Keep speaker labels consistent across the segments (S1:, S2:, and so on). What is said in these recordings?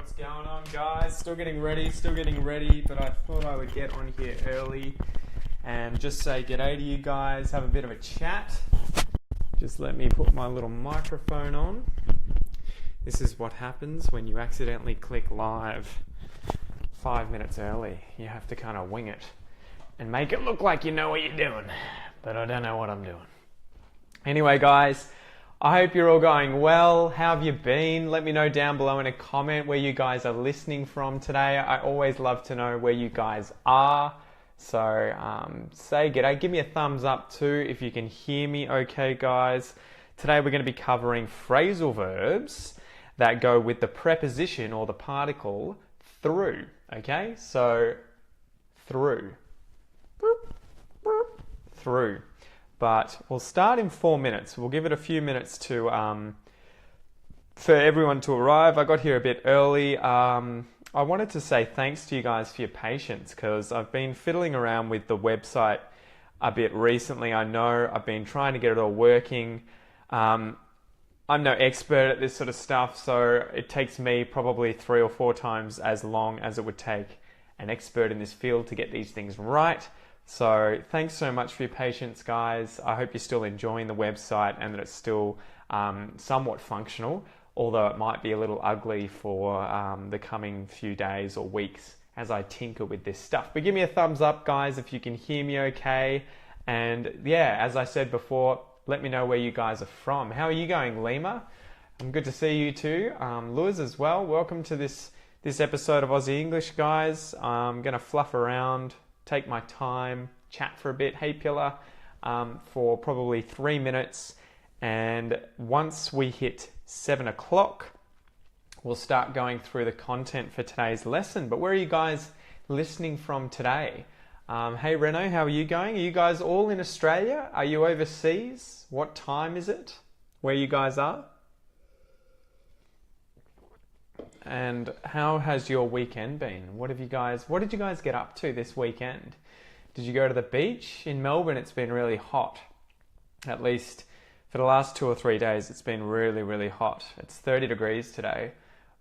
S1: What's going on, guys? Still getting ready, but I thought I would get on here early and just say g'day to you guys, have a bit of a chat. Just let me put my little microphone on. This is what happens when you accidentally click live 5 minutes early. You have to kind of wing it and make it look like you know what you're doing, but I don't know what I'm doing. Anyway, guys, I hope you're all going well. How have you been? Let me know down below in a comment where you guys are listening from today. I always love to know where you guys are. So say g'day. Give me a thumbs up too if you can hear me okay, guys. Today we're going to be covering phrasal verbs that go with the preposition or the particle through. Okay, so through. Through. But we'll start in 4 minutes. We'll give it a few minutes to for everyone to arrive. I got here a bit early. I wanted to say thanks to you guys for your patience because I've been fiddling around with the website a bit recently. I know I've been trying to get it all working. I'm no expert at this sort of stuff, so it takes me probably 3 or 4 times as long as it would take an expert in this field to get these things right. So thanks so much for your patience, guys. I hope you're still enjoying the website and that it's still somewhat functional, although it might be a little ugly for the coming few days or weeks as I tinker with this stuff. But give me a thumbs up, guys, if you can hear me okay. And yeah, as I said before, let me know where you guys are from. How are you going, Lima? Good to see you too. Luz as well. Welcome to this episode of Aussie English, guys. I'm going to fluff around, take my time, chat for a bit. Hey Pillar, for probably 3 minutes. And once we hit 7 o'clock, we'll start going through the content for today's lesson. But where are you guys listening from today? Hey Reno, how are you going? Are you guys all in Australia? Are you overseas? What time is it where you guys are? And how has your weekend been? What did you guys get up to this weekend? Did you go to the beach? In Melbourne, it's been really hot. At least for the last 2 or 3 days, it's been really, really hot. It's 30 degrees today,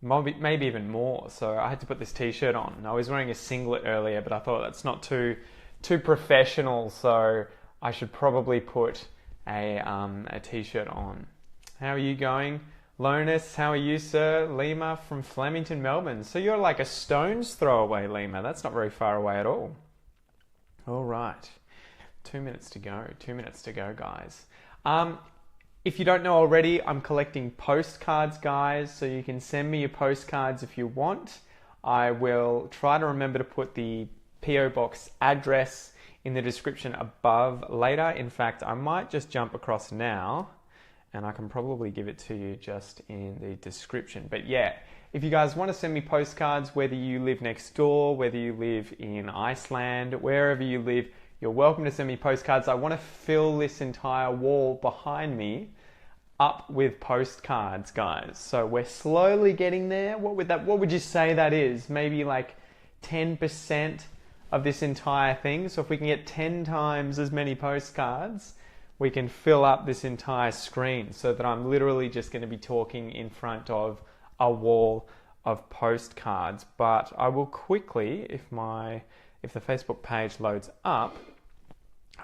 S1: maybe even more. So I had to put this t-shirt on. I was wearing a singlet earlier, but I thought that's not too professional. So I should probably put a t-shirt on. How are you going? Lonus, how are you, sir? Lima from Flemington, Melbourne. So you're like a stone's throw away, Lima. That's not very far away at all. All right. 2 minutes to go. 2 minutes to go, guys. If you don't know already, I'm collecting postcards, guys. So you can send me your postcards if you want. I will try to remember to put the PO box address in the description above later. In fact, I might just jump across now, and I can probably give it to you just in the description. But yeah, if you guys want to send me postcards, whether you live next door, whether you live in Iceland, wherever you live, you're welcome to send me postcards. I want to fill this entire wall behind me up with postcards, guys. So we're slowly getting there. What would you say that is? Maybe like 10% of this entire thing. So if we can get 10 times as many postcards, we can fill up this entire screen so that I'm literally just going to be talking in front of a wall of postcards. But I will quickly, if the Facebook page loads up,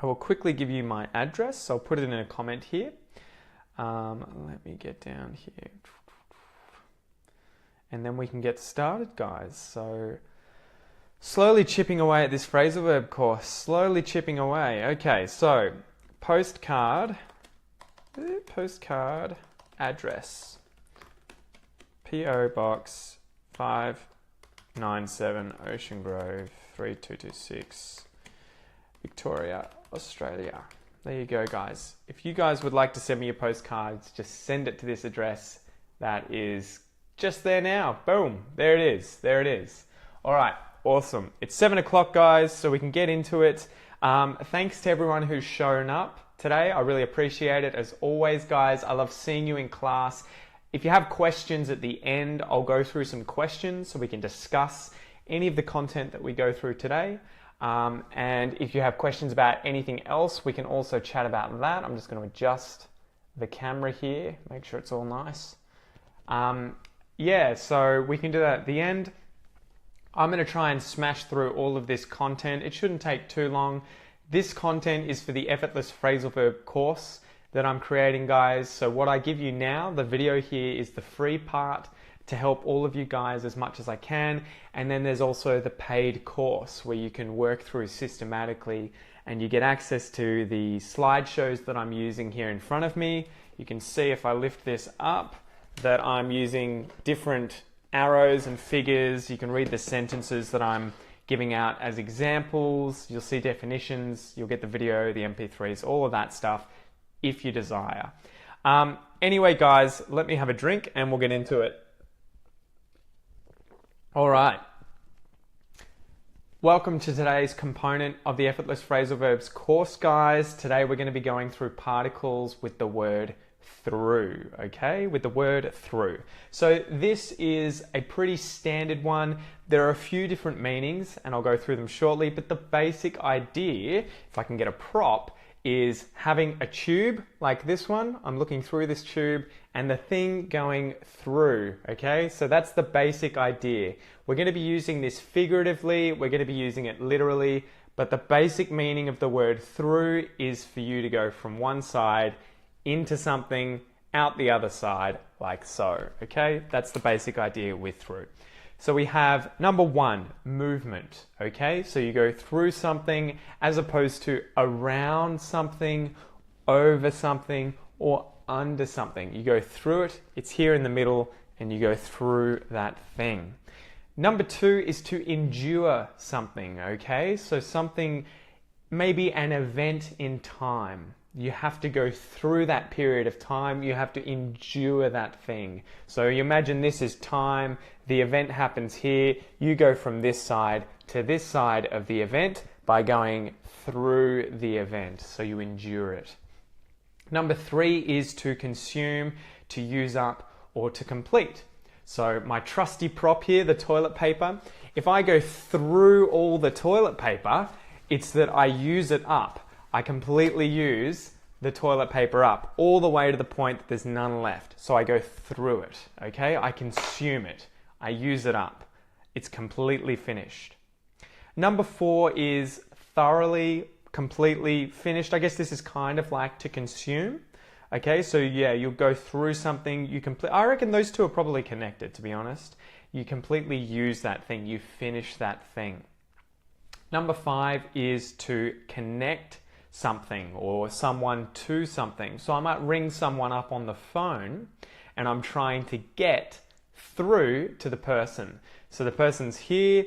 S1: I will quickly give you my address. So I'll put it in a comment here. Let me get down here. And then we can get started, guys. So slowly chipping away at this phrasal verb course. Slowly chipping away. Okay, so postcard address, PO Box 597 Ocean Grove 3226 Victoria, Australia. There you go, guys. If you guys would like to send me your postcards, just send it to this address that is just there now. Boom, there it is. There it is. All right, awesome. It's 7 o'clock, guys, so we can get into it. Thanks to everyone who's shown up today. I really appreciate it. As always, guys, I love seeing you in class. If you have questions at the end, I'll go through some questions so we can discuss any of the content that we go through today. And if you have questions about anything else, we can also chat about that. I'm just going to adjust the camera here, make sure it's all nice. yeah, so we can do that at the end. I'm going to try and smash through all of this content. It shouldn't take too long. This content is for the Effortless Phrasal Verb course that I'm creating, guys. So what I give you now, the video here, is the free part to help all of you guys as much as I can. And then there's also the paid course where you can work through systematically and you get access to the slideshows that I'm using here in front of me. You can see if I lift this up that I'm using different arrows and figures. You can read the sentences that I'm giving out as examples. You'll see definitions. You'll get the video, the MP3s, all of that stuff if you desire. Anyway, guys, let me have a drink and we'll get into it. All right. Welcome to today's component of the Effortless Phrasal Verbs course, guys. Today we're going to be going through particles with the word through, okay? With the word through. So this is a pretty standard one. There are a few different meanings and I'll go through them shortly, but the basic idea, if I can get a prop, is having a tube like this one. I'm looking through this tube and the thing going through, okay? So that's the basic idea. We're going to be using this figuratively, we're going to be using it literally, but the basic meaning of the word through is for you to go from one side into something, out the other side, like so, okay? That's the basic idea with through. So we have number one, movement, okay? So you go through something as opposed to around something, over something, or under something. You go through it, it's here in the middle, and you go through that thing. Number two is to endure something, okay? So something, maybe an event in time. You have to go through that period of time. You have to endure that thing. So you imagine this is time. The event happens here. You go from this side to this side of the event by going through the event. So you endure it. Number three is to consume, to use up, or to complete. So my trusty prop here, the toilet paper. If I go through all the toilet paper, it's that I use it up. I completely use the toilet paper up all the way to the point that there's none left. So I go through it, okay? I consume it. I use it up. It's completely finished. Number four is thoroughly, completely finished. I guess this is kind of like to consume. Okay, so yeah, you'll go through something, I reckon those two are probably connected, to be honest. You completely use that thing, you finish that thing. Number five is to connect something or someone to something. So I might ring someone up on the phone and I'm trying to get through to the person. So the person's here,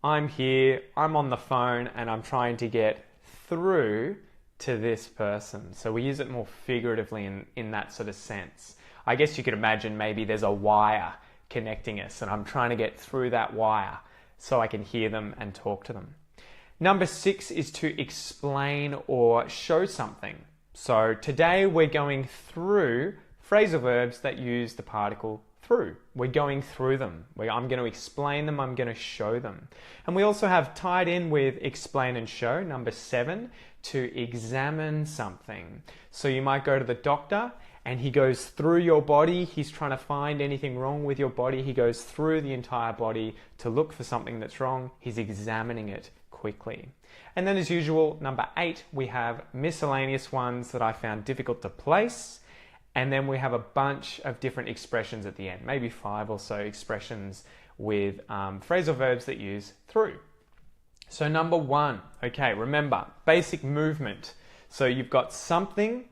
S1: I'm on the phone and I'm trying to get through to this person. So we use it more figuratively in that sort of sense. I guess you could imagine maybe there's a wire connecting us and I'm trying to get through that wire so I can hear them and talk to them. Number six is to explain or show something. So today we're going through phrasal verbs that use the particle through. We're going through them. I'm going to explain them, I'm going to show them. And we also have tied in with explain and show, number seven, to examine something. So you might go to the doctor and he goes through your body. He's trying to find anything wrong with your body. He goes through the entire body to look for something that's wrong. He's examining it quickly. And then as usual, number eight, we have miscellaneous ones that I found difficult to place. And then we have a bunch of different expressions at the end, maybe 5 or so expressions with phrasal verbs that use through. So number one, okay, remember, basic movement. So you've got something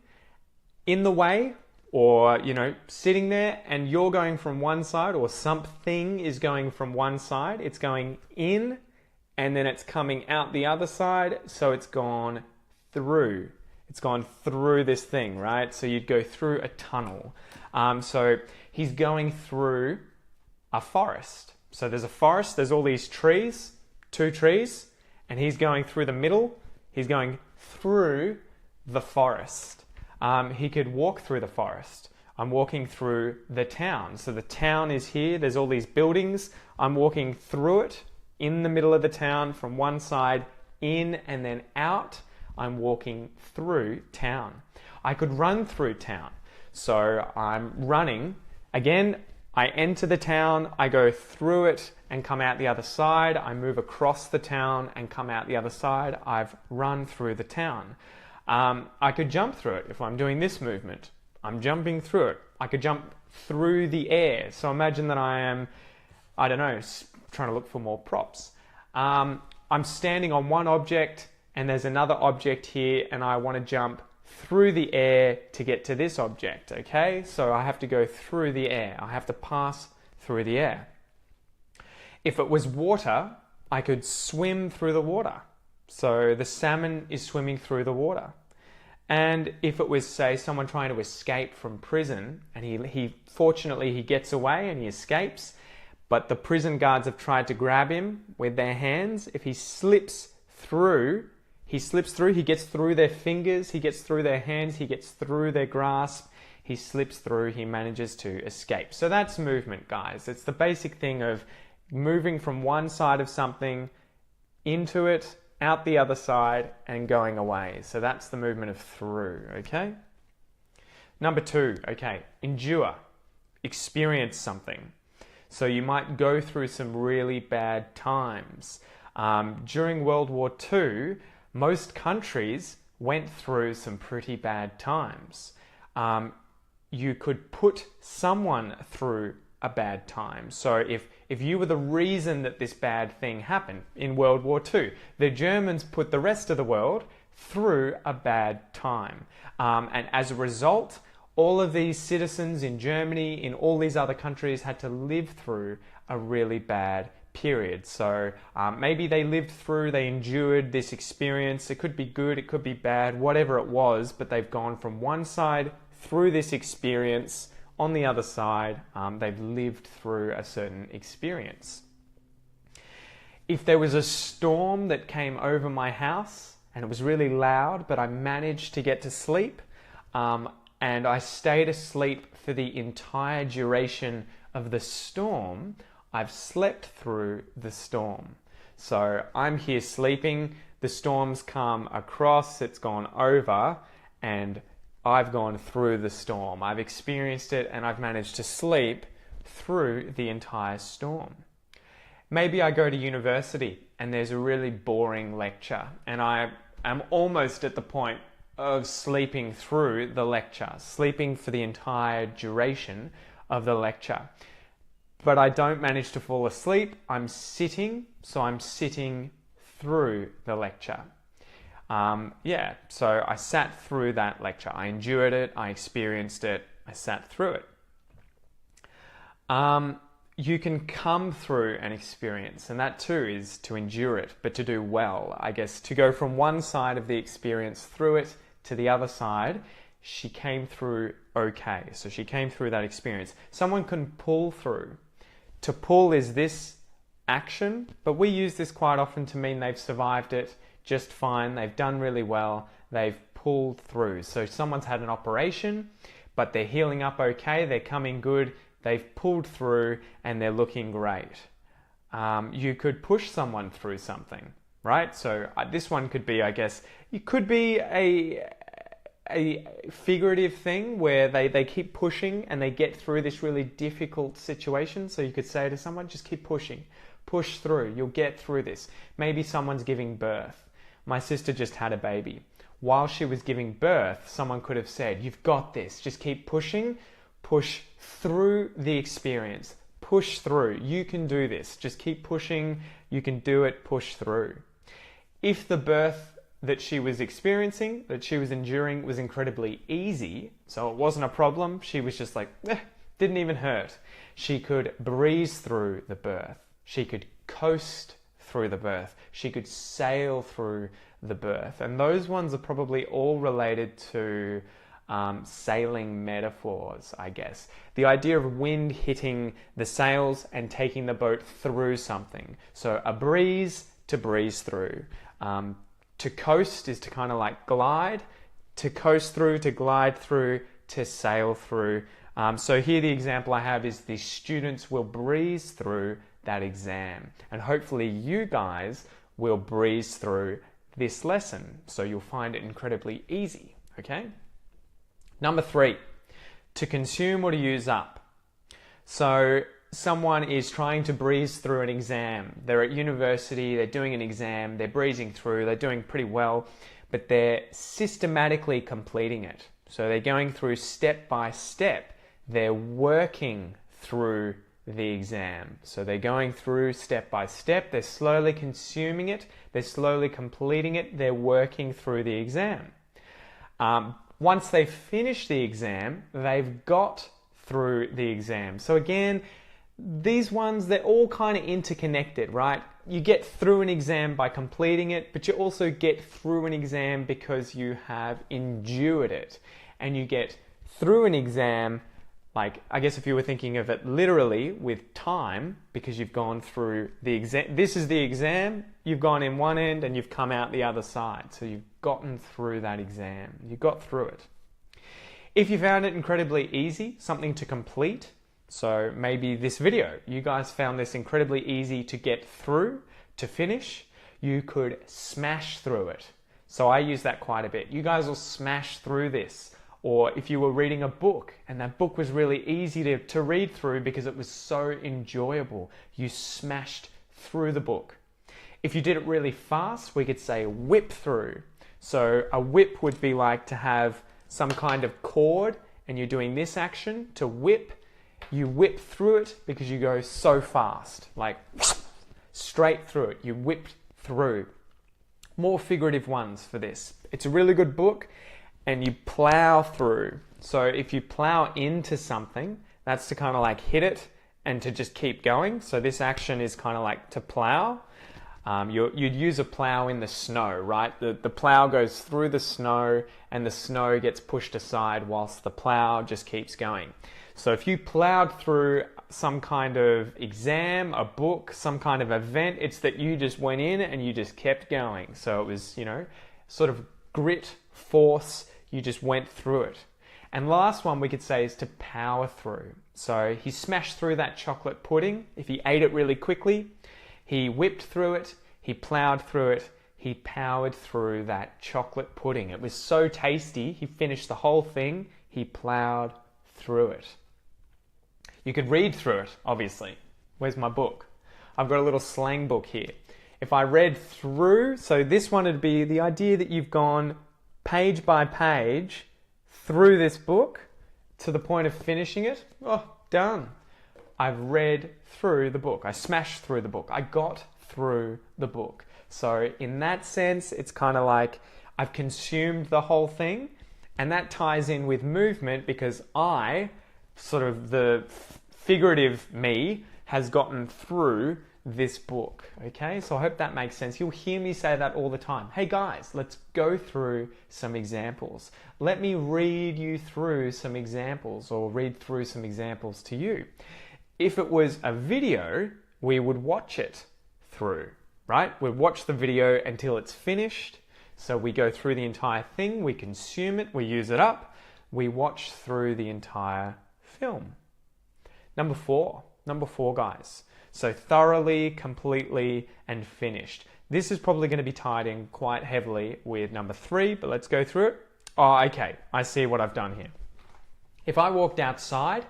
S1: in the way or, sitting there and you're going from one side, or something is going from one side. It's going in and then it's coming out the other side. So it's gone through. It's gone through this thing, right? So you'd go through a tunnel. So he's going through a forest. So there's a forest, there's all these trees, 2 trees, and he's going through the middle. He's going through the forest. He could walk through the forest. I'm walking through the town. So the town is here, there's all these buildings. I'm walking through it in the middle of the town from one side in and then out. I'm walking through town. I could run through town. So I'm running. Again, I enter the town, I go through it and come out the other side. I move across the town and come out the other side. I've run through the town. I could jump through it if I'm doing this movement. I'm jumping through it. I could jump through the air. So imagine that I am, I don't know, trying to look for more props. I'm standing on one object and there's another object here and I want to jump through the air to get to this object, okay? So I have to go through the air. I have to pass through the air. If it was water, I could swim through the water. So the salmon is swimming through the water. And if it was, say, someone trying to escape from prison, and he fortunately he gets away and he escapes, but the prison guards have tried to grab him with their hands, if he slips through, he gets through their fingers, he gets through their hands, he gets through their grasp, he slips through, he manages to escape. So that's movement, guys. It's the basic thing of moving from one side of something into it, out the other side, and going away. So that's the movement of through, okay? Number 2, okay, endure, experience something. So you might go through some really bad times. During World War II, most countries went through some pretty bad times. You could put someone through a bad time. So if you were the reason that this bad thing happened in World War II, the Germans put the rest of the world through a bad time. And as a result, all of these citizens in Germany, in all these other countries, had to live through a really bad period. So maybe they endured this experience. It could be good, it could be bad, whatever it was, but they've gone from one side through this experience. On the other side, they've lived through a certain experience. If there was a storm that came over my house and it was really loud, but I managed to get to sleep, and I stayed asleep for the entire duration of the storm, I've slept through the storm. So I'm here sleeping, the storm's come across, it's gone over, and I've gone through the storm. I've experienced it and I've managed to sleep through the entire storm. Maybe I go to university and there's a really boring lecture and I am almost at the point of sleeping through the lecture, sleeping for the entire duration of the lecture. But I don't manage to fall asleep. I'm sitting, so I'm sitting through the lecture. So I sat through that lecture. I endured it, I experienced it, I sat through it. You can come through an experience, and that too is to endure it, but to do well. I guess to go from one side of the experience through it to the other side, she came through okay. So she came through that experience. Someone can pull through. To pull is this action, but we use this quite often to mean they've survived it just fine, they've done really well, they've pulled through. So someone's had an operation, but they're healing up okay, they're coming good, they've pulled through and they're looking great. You could push someone through something, right? So this one could be, I guess, it could be a figurative thing where they keep pushing and they get through this really difficult situation. So you could say to someone, just keep pushing, push through, you'll get through this. Maybe someone's giving birth. My sister just had a baby. While she was giving birth, someone could have said, you've got this, just keep pushing, push through the experience, push through, you can do this, just keep pushing, you can do it, push through. If the birth that she was experiencing, that she was enduring, was incredibly easy, so it wasn't a problem, she was just like, didn't even hurt, she could breeze through the birth, she could coast through the birth, she could sail through the birth. And those ones are probably all related to sailing metaphors, I guess. The idea of wind hitting the sails and taking the boat through something. So a breeze, to breeze through. To coast is to kind of like glide. To coast through, to glide through, to sail through. So here the example I have is the students will breeze through that exam. And hopefully you guys will breeze through this lesson. So you'll find it incredibly easy, okay? Number 3, to consume or to use up. So someone is trying to breeze through an exam. They're at university, they're doing an exam, they're breezing through, they're doing pretty well, but they're systematically completing it. So they're going through step by step. They're working through the exam. So they're going through step by step. They're slowly consuming it. They're slowly completing it. They're working through the exam. Once they finish the exam, they've got through the exam. So again, these ones, they're all kind of interconnected, right? You get through an exam by completing it, but you also get through an exam because you have endured it. And you get through an exam, like, I guess if you were thinking of it literally with time, because you've gone through the exam. This is the exam, you've gone in one end and you've come out the other side. So you've gotten through that exam. You got through it. If you found it incredibly easy, something to complete, so maybe this video, you guys found this incredibly easy to get through, to finish, you could smash through it. So I use that quite a bit. You guys will smash through this. Or if you were reading a book and that book was really easy to read through because it was so enjoyable, you smashed through the book. If you did it really fast, we could say whip through. So a whip would be like to have some kind of cord and you're doing this action to whip. You whip through it because you go so fast, like straight through it. You whipped through. More figurative ones for this. It's a really good book and you plow through. So if you plow into something, that's to kind of like hit it and to just keep going. So this action is kind of like to plow. You'd use a plow in the snow, right? The plow goes through the snow and the snow gets pushed aside whilst the plow just keeps going. So if you plowed through some kind of exam, a book, some kind of event, it's that you just went in and you just kept going. So it was, sort of grit, force, you just went through it. And last one we could say is to power through. So he smashed through that chocolate pudding. If he ate it really quickly, he whipped through it, he plowed through it, he powered through that chocolate pudding. It was so tasty, he finished the whole thing, he plowed through it. You could read through it, obviously. Where's my book? I've got a little slang book here. If I read through, so this one would be the idea that you've gone page by page through this book to the point of finishing it. Oh, done. I've read through the book. I smashed through the book. I got through the book. So in that sense, it's kind of like I've consumed the whole thing, and that ties in with movement because I, sort of the figurative me, has gotten through this book. Okay, so I hope that makes sense. You'll hear me say that all the time. Hey guys, let's go through some examples. Let me read you through some examples, or read through some examples to you. If it was a video, we would watch it through, right? We'd watch the video until it's finished. So we go through the entire thing, we consume it, we use it up, we watch through the entire film. Number four guys. So thoroughly, completely, and finished. This is probably going to be tied in quite heavily with number 3, but let's go through it. Oh, okay, I see what I've done here. If I walked outside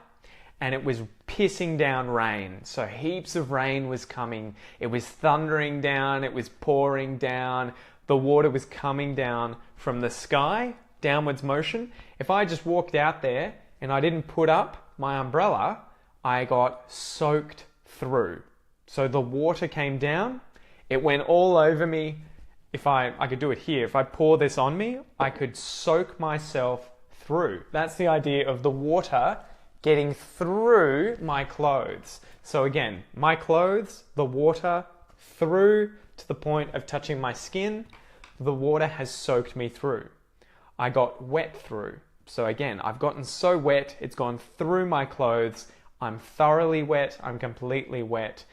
S1: and it was pissing down rain, so heaps of rain was coming, it was thundering down, it was pouring down, the water was coming down from the sky, downwards motion. If I just walked out there and I didn't put up my umbrella, I got soaked through. So the water came down, it went all over me. If I could do it here, if I pour this on me, I could soak myself through. That's the idea of the water getting through my clothes. So again, my clothes, the water through to the point of touching my skin, the water has soaked me through. I got wet through. So again, I've gotten so wet, it's gone through my clothes. I'm thoroughly wet, I'm completely wet,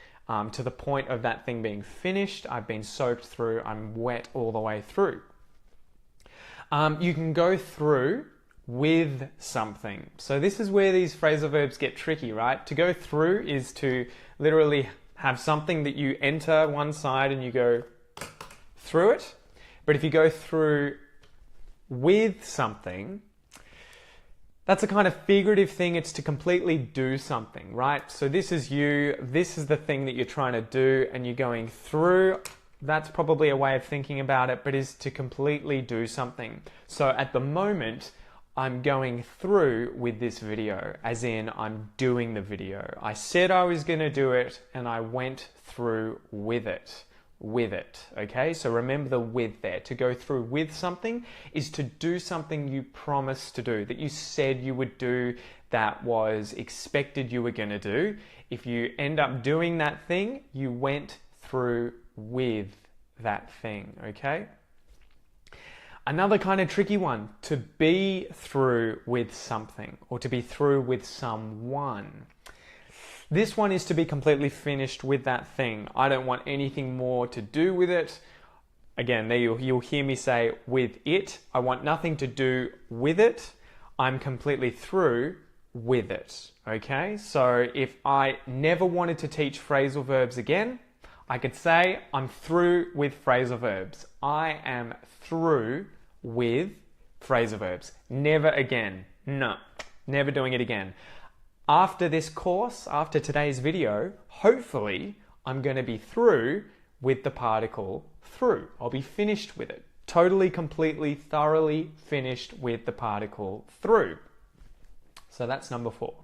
S1: to the point of that thing being finished. I've been soaked through, I'm wet all the way through. You can go through with something. So this is where these phrasal verbs get tricky, right? To go through is to literally have something that you enter one side and you go through it. But if you go through with something, That's a kind of figurative thing. It's to completely do something, right? So this is you, this is the thing that you're trying to do and you're going through. That's probably a way of thinking about it, but is to completely do something. So at the moment, I'm going through with this video, as in I'm doing the video. I said I was going to do it and I went through with it. Okay? So remember the with there. To go through with something is to do something you promised to do, that you said you would do, that was expected you were going to do. If you end up doing that thing, you went through with that thing, okay? Another kind of tricky one, to be through with something or to be through with someone. This one is to be completely finished with that thing. I don't want anything more to do with it. Again, there you'll hear me say with it. I want nothing to do with it. I'm completely through with it. Okay? So if I never wanted to teach phrasal verbs again, I could say I'm through with phrasal verbs. I am through with phrasal verbs. Never again. No, never doing it again. After this course, after today's video, hopefully I'm going to be through with the particle through. I'll be finished with it. Totally, completely, thoroughly finished with the particle through. So that's number 4.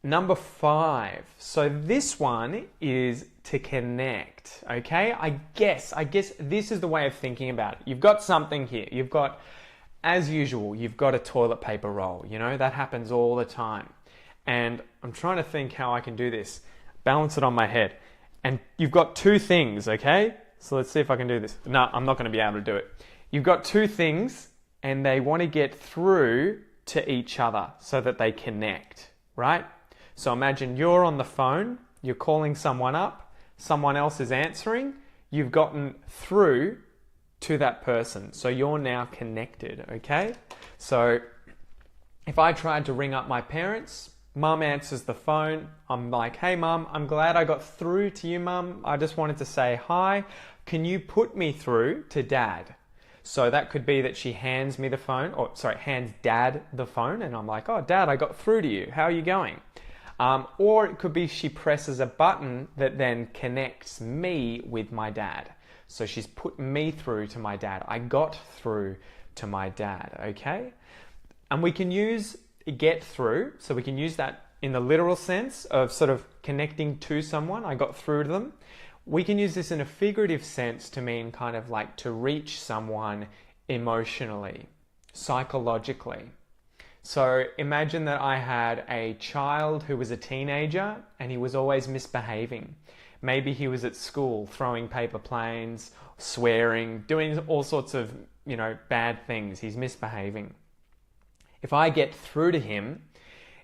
S1: Number 5. So this one is to connect, okay? I guess this is the way of thinking about it. You've got something here. You've got, as usual, you've got a toilet paper roll. You know, that happens all the time. And I'm trying to think how I can do this. Balance it on my head. And you've got 2 things, okay? So let's see if I can do this. No, I'm not going to be able to do it. You've got 2 things and they want to get through to each other so that they connect, right? So imagine you're on the phone, you're calling someone up, someone else is answering, you've gotten through to that person. So you're now connected, okay? So if I tried to ring up my parents, Mum answers the phone. I'm like, hey Mum, I'm glad I got through to you, Mum. I just wanted to say hi. Can you put me through to Dad? So that could be that she hands me the phone, hands Dad the phone, and I'm like, oh Dad, I got through to you. How are you going? Or it could be she presses a button that then connects me with my dad. So she's put me through to my dad. I got through to my dad, okay? And we can use get through, so we can use that in the literal sense of sort of connecting to someone. I got through to them. We can use this in a figurative sense to mean kind of like to reach someone emotionally, psychologically. So imagine that I had a child who was a teenager and he was always misbehaving. Maybe he was at school throwing paper planes, swearing, doing all sorts of, bad things. He's misbehaving. If I get through to him,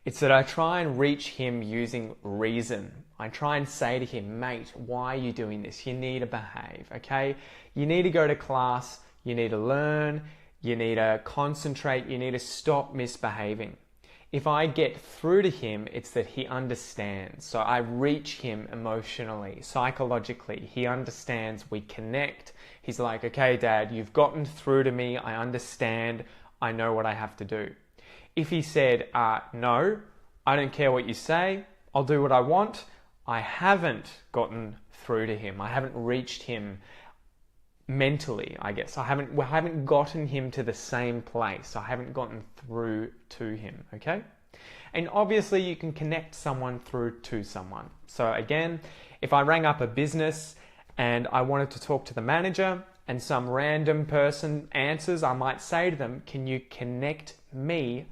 S1: it's that I try and reach him using reason. I try and say to him, mate, why are you doing this? You need to behave, okay? You need to go to class, you need to learn, you need to concentrate, you need to stop misbehaving. If I get through to him, it's that he understands. So I reach him emotionally, psychologically. He understands, we connect. He's like, okay, Dad, you've gotten through to me. I understand. I know what I have to do. If he said, no, I don't care what you say. I'll do what I want. I haven't gotten through to him. I haven't reached him mentally, I guess. I haven't gotten him to the same place. I haven't gotten through to him, okay? And obviously you can connect someone through to someone. So again, if I rang up a business and I wanted to talk to the manager and some random person answers, I might say to them, can you connect me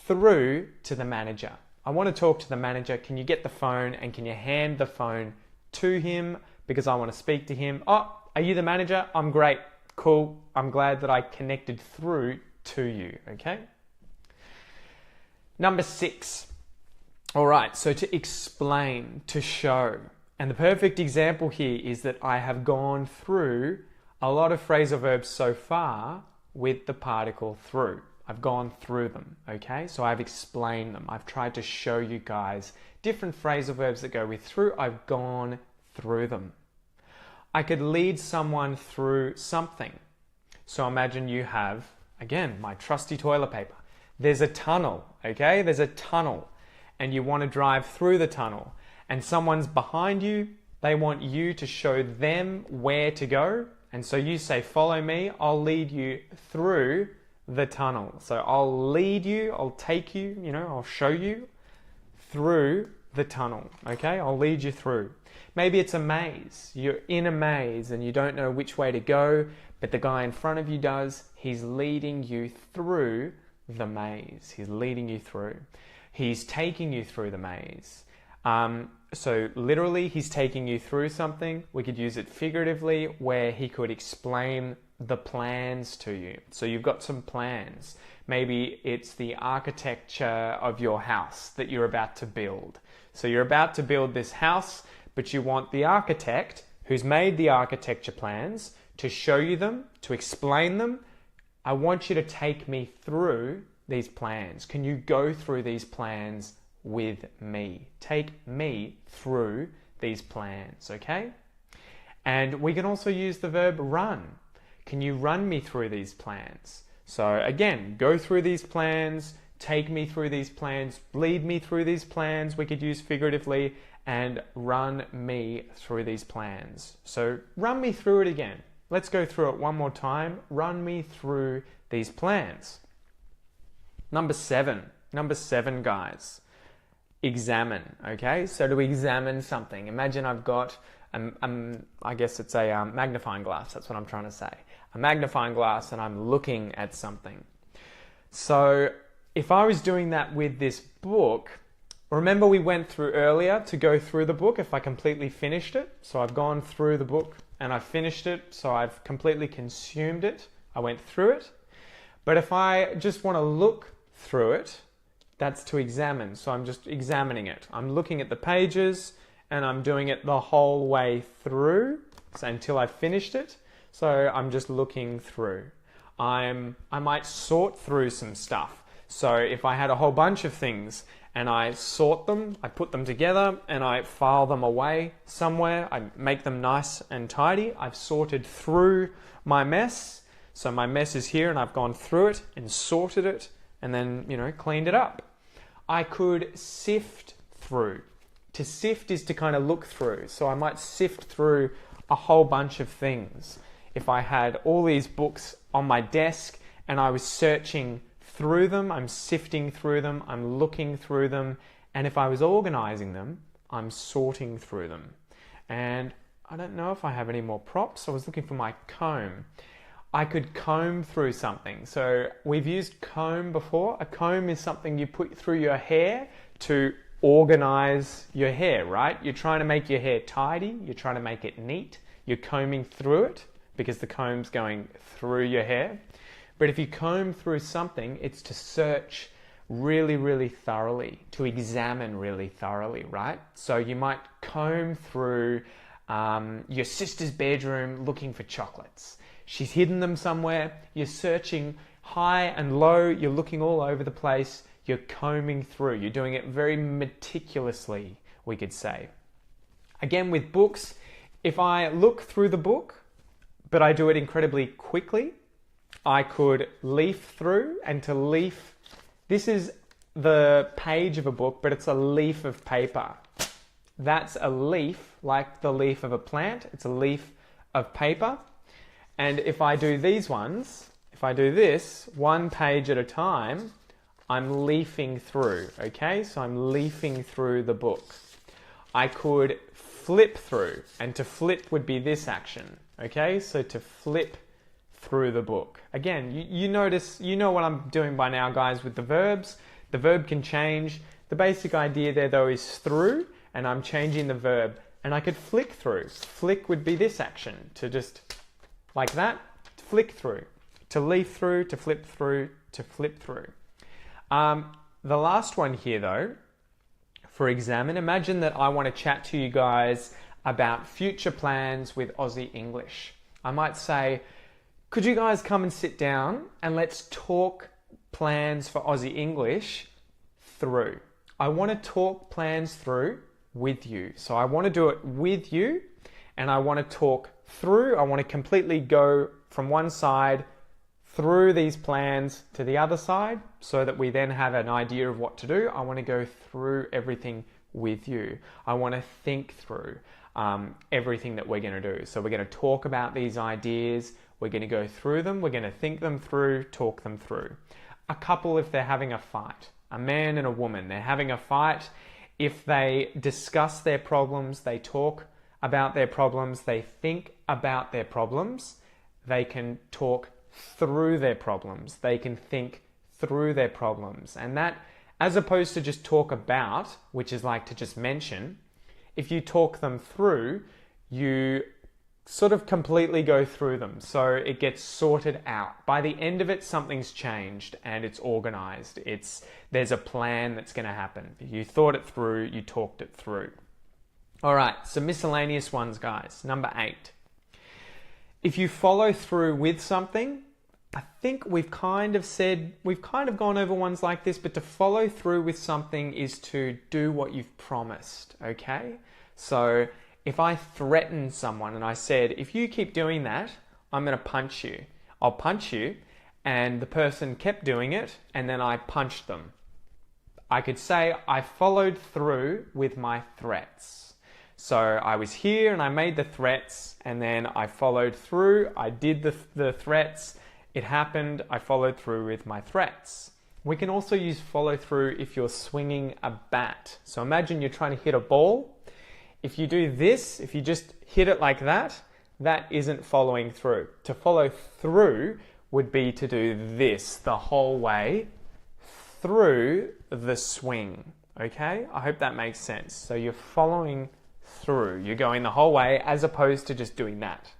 S1: through to the manager? I want to talk to the manager. Can you get the phone and can you hand the phone to him because I want to speak to him? Oh, are you the manager? I'm great. Cool. I'm glad that I connected through to you. Okay. Number 6. All right. So to explain, to show. And the perfect example here is that I have gone through a lot of phrasal verbs so far with the particle through. I've gone through them. Okay. So I've explained them. I've tried to show you guys different phrasal verbs that go with through. I've gone through them. I could lead someone through something. So imagine you have, again, my trusty toilet paper. There's a tunnel, okay? There's a tunnel and you want to drive through the tunnel and someone's behind you. They want you to show them where to go. And so you say, follow me, I'll lead you through the tunnel. So I'll lead you, I'll take you, I'll show you through the tunnel, okay? I'll lead you through. Maybe it's a maze. You're in a maze and you don't know which way to go, but the guy in front of you does. He's leading you through the maze. He's leading you through. He's taking you through the maze. So literally, he's taking you through something. We could use it figuratively where he could explain the plans to you. So you've got some plans. Maybe it's the architecture of your house that you're about to build. So you're about to build this house, but you want the architect who's made the architecture plans to show you them, to explain them. I want you to take me through these plans. Can you go through these plans with me? Take me through these plans, okay? And we can also use the verb run. Can you run me through these plans? So again, go through these plans, take me through these plans, lead me through these plans. We could use figuratively, and run me through these plans. So run me through it again. Let's go through it one more time. Run me through these plans. Number seven, guys. Examine, okay? So to examine something, imagine I've got, I guess it's a magnifying glass, that's what I'm trying to say. A magnifying glass and I'm looking at something. So if I was doing that with this book, remember we went through earlier to go through the book if I completely finished it. So I've gone through the book and I finished it, so I've completely consumed it. I went through it. But if I just want to look through it, that's to examine. So I'm just examining it. I'm looking at the pages and I'm doing it the whole way through, so until I finished it. So I'm just looking through. I might sort through some stuff. So if I had a whole bunch of things and I sort them, I put them together and I file them away somewhere, I make them nice and tidy. I've sorted through my mess. So my mess is here and I've gone through it and sorted it and then, cleaned it up. I could sift through. To sift is to kind of look through. So I might sift through a whole bunch of things. If I had all these books on my desk and I was searching through them, I'm sifting through them, I'm looking through them, and if I was organizing them, I'm sorting through them. And I don't know if I have any more props. I was looking for my comb. I could comb through something. So we've used comb before. A comb is something you put through your hair to organize your hair, right? You're trying to make your hair tidy. You're trying to make it neat. You're combing through it because the comb's going through your hair. But if you comb through something, it's to search really, really thoroughly, to examine really thoroughly, right? So you might comb through your sister's bedroom looking for chocolates. She's hidden them somewhere. You're searching high and low. You're looking all over the place. You're combing through. You're doing it very meticulously, we could say. Again, with books, if I look through the book, but I do it incredibly quickly, I could leaf through, and to leaf, this is the page of a book, but it's a leaf of paper. That's a leaf, like the leaf of a plant. It's a leaf of paper. And if I do these ones, if I do this, one page at a time, I'm leafing through, okay? So I'm leafing through the book. I could flip through, and to flip would be this action, okay? So to flip through the book. Again, you notice, you know what I'm doing by now, guys, with the verbs. The verb can change. The basic idea there, though, is through, and I'm changing the verb. And I could flick through. Flick would be this action, to just, like that, flick through. To leaf through, to flip through, to flip through. The last one here, though, for examine, imagine that I want to chat to you guys about future plans with Aussie English. I might say, could you guys come and sit down and let's talk plans for Aussie English through. I want to talk plans through with you. So I want to do it with you and I want to talk through. I want to completely go from one side through these plans to the other side so that we then have an idea of what to do. I want to go through everything with you. I want to think through everything that we're going to do. So we're going to talk about these ideas. We're going to go through them. We're going to think them through, talk them through. A couple, if they're having a fight, a man and a woman, they're having a fight. If they discuss their problems, they talk about their problems, they think about their problems, they can talk through their problems. They can think through their problems. And that, as opposed to just talk about, which is like to just mention, if you talk them through, you sort of completely go through them. So it gets sorted out. By the end of it, something's changed and it's organized. There's a plan that's going to happen. You thought it through, you talked it through. All right, some miscellaneous ones, guys. Number 8. If you follow through with something, I think we've kind of gone over ones like this, but to follow through with something is to do what you've promised, okay? So if I threaten someone and I said, if you keep doing that, I'm going to punch you. I'll punch you, and the person kept doing it, and then I punched them. I could say I followed through with my threats. So I was here and I made the threats, and then I followed through. I did the threats. It happened. I followed through with my threats. We can also use follow through if you're swinging a bat. So imagine you're trying to hit a ball. If you do this, if you just hit it like that, that isn't following through. To follow through would be to do this the whole way through the swing. Okay? I hope that makes sense. So you're following through. You're going the whole way as opposed to just doing that.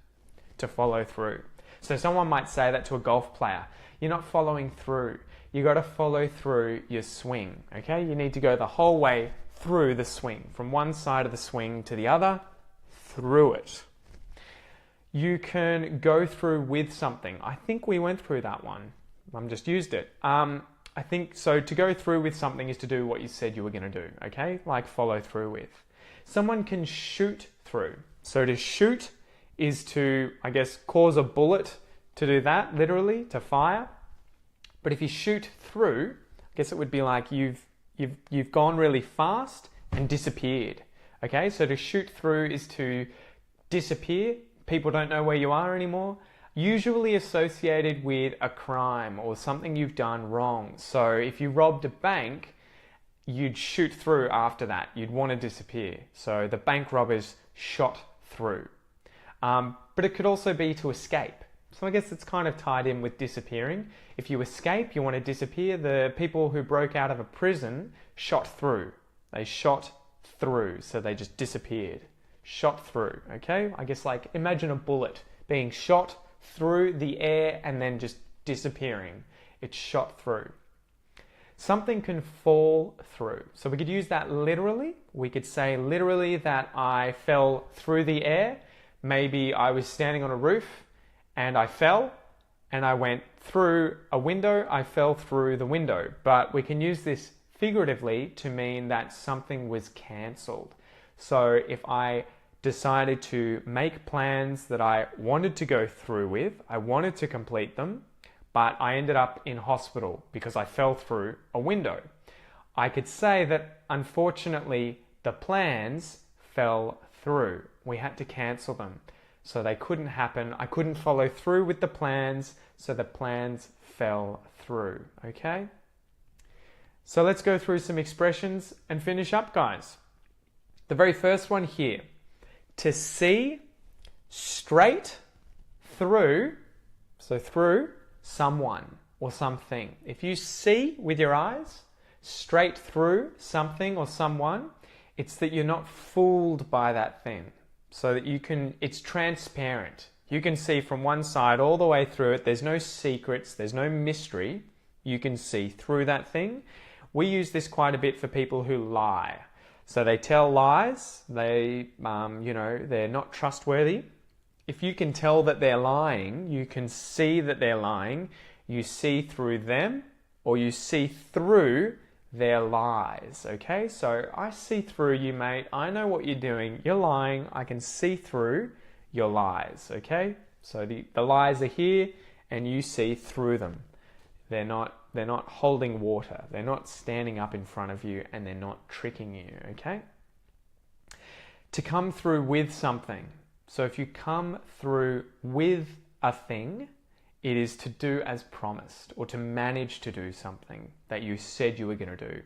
S1: To follow through. So someone might say that to a golf player. You're not following through. You got to follow through your swing. Okay? You need to go the whole way through the swing. From one side of the swing to the other, through it. You can go through with something. I think we went through that one. I've just used it. I think so. To go through with something is to do what you said you were going to do. Okay? Like follow through with. Someone can shoot through. So to shoot is to, I guess, cause a bullet to do that, literally, to fire. But if you shoot through, I guess it would be like you've gone really fast and disappeared. Okay, so to shoot through is to disappear. People don't know where you are anymore. Usually associated with a crime or something you've done wrong. So if you robbed a bank, you'd shoot through after that. You'd want to disappear. So the bank robbers shot through. But it could also be to escape. So I guess it's kind of tied in with disappearing. If you escape, you want to disappear. The people who broke out of a prison shot through. They shot through, so they just disappeared. Shot through, okay? I guess like imagine a bullet being shot through the air and then just disappearing. It's shot through. Something can fall through. So we could use that literally. We could say literally that I fell through the air. Maybe I was standing on a roof and I fell and I went through a window. I fell through the window. But we can use this figuratively to mean that something was cancelled. So if I decided to make plans that I wanted to go through with, I wanted to complete them, but I ended up in hospital because I fell through a window. I could say that unfortunately the plans fell through. We had to cancel them. So they couldn't happen. I couldn't follow through with the plans, so the plans fell through. Okay? So let's go through some expressions and finish up, guys. The very first one here. To see straight through, so through someone or something. If you see with your eyes straight through something or someone, it's that you're not fooled by that thing. So that it's transparent. You can see from one side all the way through it. There's no secrets, there's no mystery. You can see through that thing. We use this quite a bit for people who lie. So they tell lies, they're not trustworthy. If you can tell that they're lying, you can see that they're lying, you see through them, or you see through their lies, okay? So I see through you, mate. I know what you're doing. You're lying. I can see through your lies, okay? So the lies are here, and you see through them. They're not holding water. They're not standing up in front of you, and they're not tricking you, okay? To come through with something. So if you come through with a thing, it is to do as promised, or to manage to do something that you said you were going to do.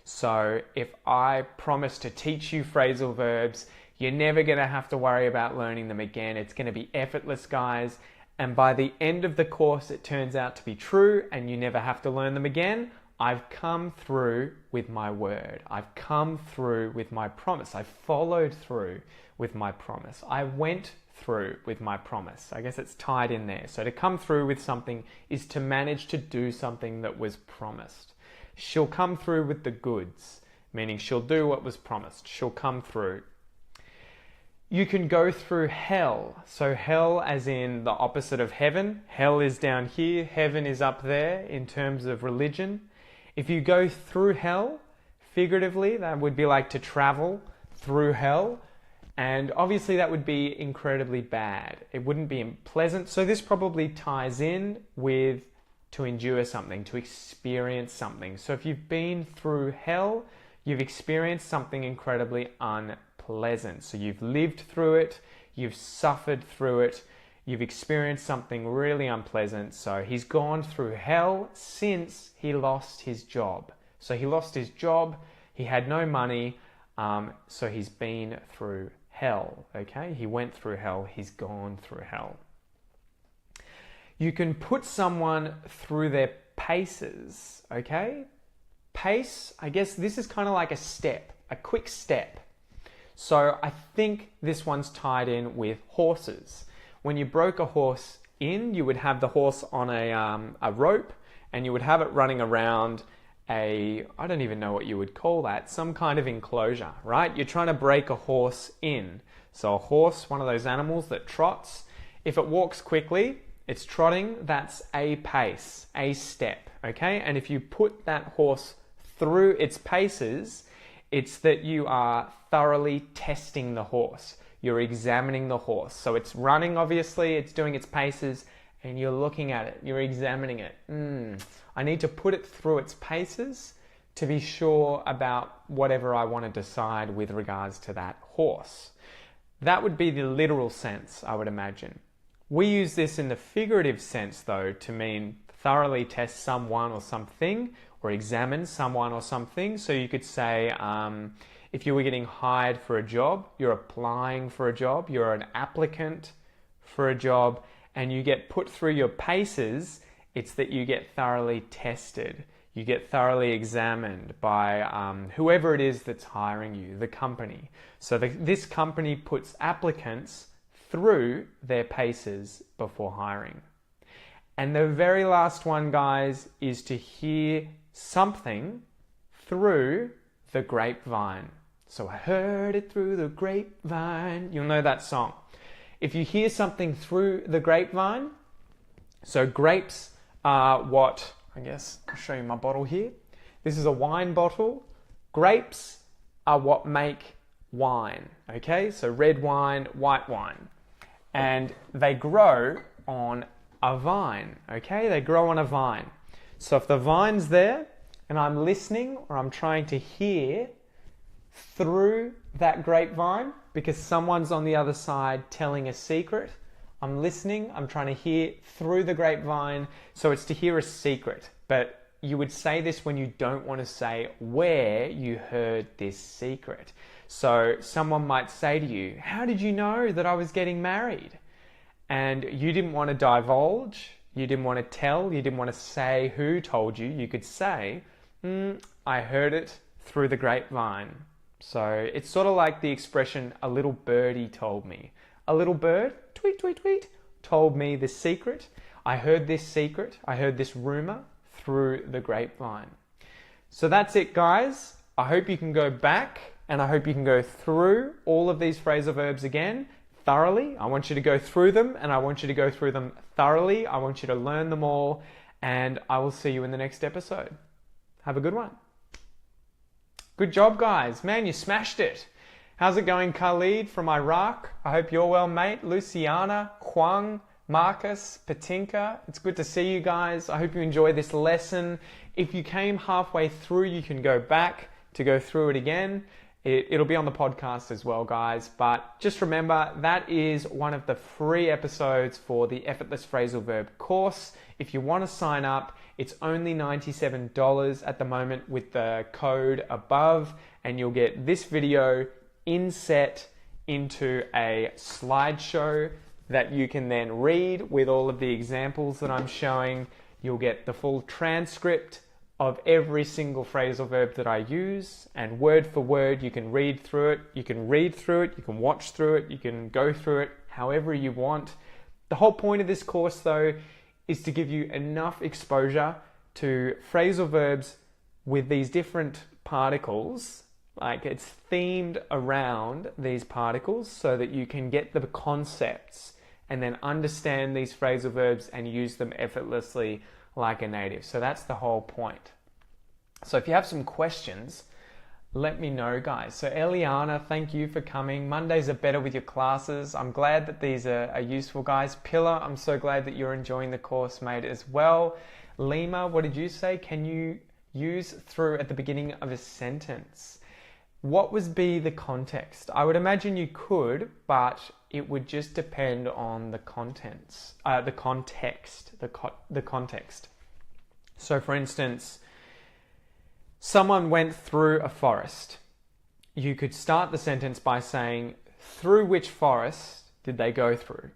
S1: So if I promise to teach you phrasal verbs, you're never going to have to worry about learning them again. It's going to be effortless, guys. And by the end of the course, it turns out to be true and you never have to learn them again. I've come through with my word. I've come through with my promise. I followed through with my promise. I went through with my promise. I guess it's tied in there. So to come through with something is to manage to do something that was promised. She'll come through with the goods, meaning she'll do what was promised. She'll come through. You can go through hell. So hell as in the opposite of heaven. Hell is down here. Heaven is up there in terms of religion. If you go through hell, figuratively, that would be like to travel through hell. And obviously that would be incredibly bad. It wouldn't be pleasant. So this probably ties in with to endure something, to experience something. So if you've been through hell, you've experienced something incredibly unpleasant. So you've lived through it, you've suffered through it, you've experienced something really unpleasant. So he's gone through hell since he lost his job. So he lost his job, he had no money, so he's been through hell, okay? He went through hell, he's gone through hell. You can put someone through their paces, okay? Pace, I guess this is kind of like a step, a quick step. So I think this one's tied in with horses. When you broke a horse in, you would have the horse on a rope, and you would have it running around I don't even know what you would call that, some kind of enclosure, right? You're trying to break a horse in. So a horse, one of those animals that trots, if it walks quickly, it's trotting, that's a pace, a step, okay? And if you put that horse through its paces, it's that you are thoroughly testing the horse. You're examining the horse. So it's running, obviously, it's doing its paces, and you're looking at it, you're examining it. I need to put it through its paces to be sure about whatever I want to decide with regards to that horse. That would be the literal sense, I would imagine. We use this in the figurative sense, though, to mean thoroughly test someone or something, or examine someone or something. So you could say, if you were getting hired for a job, you're applying for a job, you're an applicant for a job, and you get put through your paces, it's that you get thoroughly tested. You get thoroughly examined by whoever it is that's hiring you, the company. So this company puts applicants through their paces before hiring. And the very last one, guys, is to hear something through the grapevine. So I heard it through the grapevine. You'll know that song. If you hear something through the grapevine, so grapes are what, I guess, I'll show you my bottle here. This is a wine bottle. Grapes are what make wine, okay? So red wine, white wine. And they grow on a vine, okay? They grow on a vine. So if the vine's there and I'm listening or I'm trying to hear through that grapevine because someone's on the other side telling a secret, I'm listening, I'm trying to hear through the grapevine, so it's to hear a secret. But you would say this when you don't want to say where you heard this secret. So someone might say to you, how did you know that I was getting married? And you didn't want to divulge, you didn't want to tell, you didn't want to say who told you. You could say, I heard it through the grapevine. So it's sort of like the expression, a little birdie told me. A little bird, tweet, tweet, tweet, told me this secret. I heard this secret, I heard this rumor through the grapevine. So that's it, guys. I hope you can go back and I hope you can go through all of these phrasal verbs again thoroughly. I want you to go through them and I want you to go through them thoroughly. I want you to learn them all and I will see you in the next episode. Have a good one. Good job, guys. Man, you smashed it. How's it going, Khalid from Iraq? I hope you're well, mate. Luciana, Huang, Marcus, Patinka, it's good to see you guys. I hope you enjoy this lesson. If you came halfway through, you can go back to go through it again. It'll be on the podcast as well, guys. But just remember, that is one of the free episodes for the Effortless Phrasal Verb course. If you want to sign up, it's only $97 at the moment with the code above, and you'll get this video inset into a slideshow that you can then read with all of the examples that I'm showing. You'll get the full transcript of every single phrasal verb that I use, and word for word you can read through it, you can watch through it, you can go through it however you want. The whole point of this course though is to give you enough exposure to phrasal verbs with these different particles, like it's themed around these particles so that you can get the concepts and then understand these phrasal verbs and use them effortlessly like a native. So that's the whole point. So if you have some questions, let me know, guys. So Eliana, thank you for coming. Mondays are better with your classes. I'm glad that these are useful, guys. Pillar, I'm so glad that you're enjoying the course, mate, as well. Lima, what did you say? Can you use through at the beginning of a sentence? What would be the context? I would imagine you could, but it would just depend on the context. So for instance, someone went through a forest. You could start the sentence by saying, through which forest did they go through?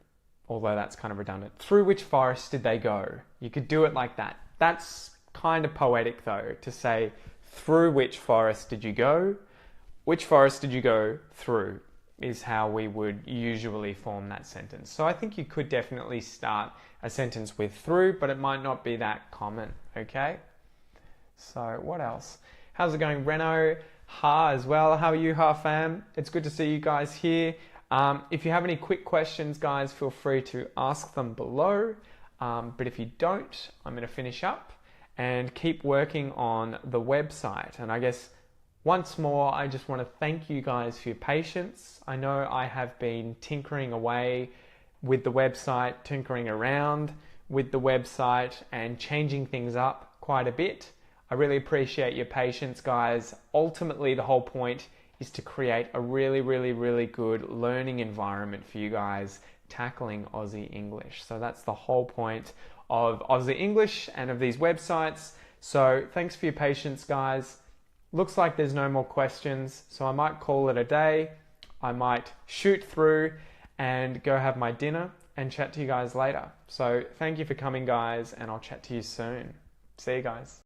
S1: Although that's kind of redundant. Through which forest did they go? You could do it like that. That's kind of poetic though, to say, through which forest did you go? Which forest did you go through is how we would usually form that sentence. So I think you could definitely start a sentence with through, but it might not be that common, okay? So what else? How's it going, Reno? Ha as well. How are you, Ha fam? It's good to see you guys here. If you have any quick questions, guys, feel free to ask them below. But if you don't, I'm going to finish up and keep working on the website. And I guess once more, I just want to thank you guys for your patience. I know I have been tinkering away with the website, tinkering around with the website and changing things up quite a bit. I really appreciate your patience, guys. Ultimately, the whole point is to create a really, really, really good learning environment for you guys tackling Aussie English. So that's the whole point of Aussie English and of these websites. So thanks for your patience, guys. Looks like there's no more questions, so I might call it a day. I might shoot through and go have my dinner and chat to you guys later. So thank you for coming, guys, and I'll chat to you soon. See you guys.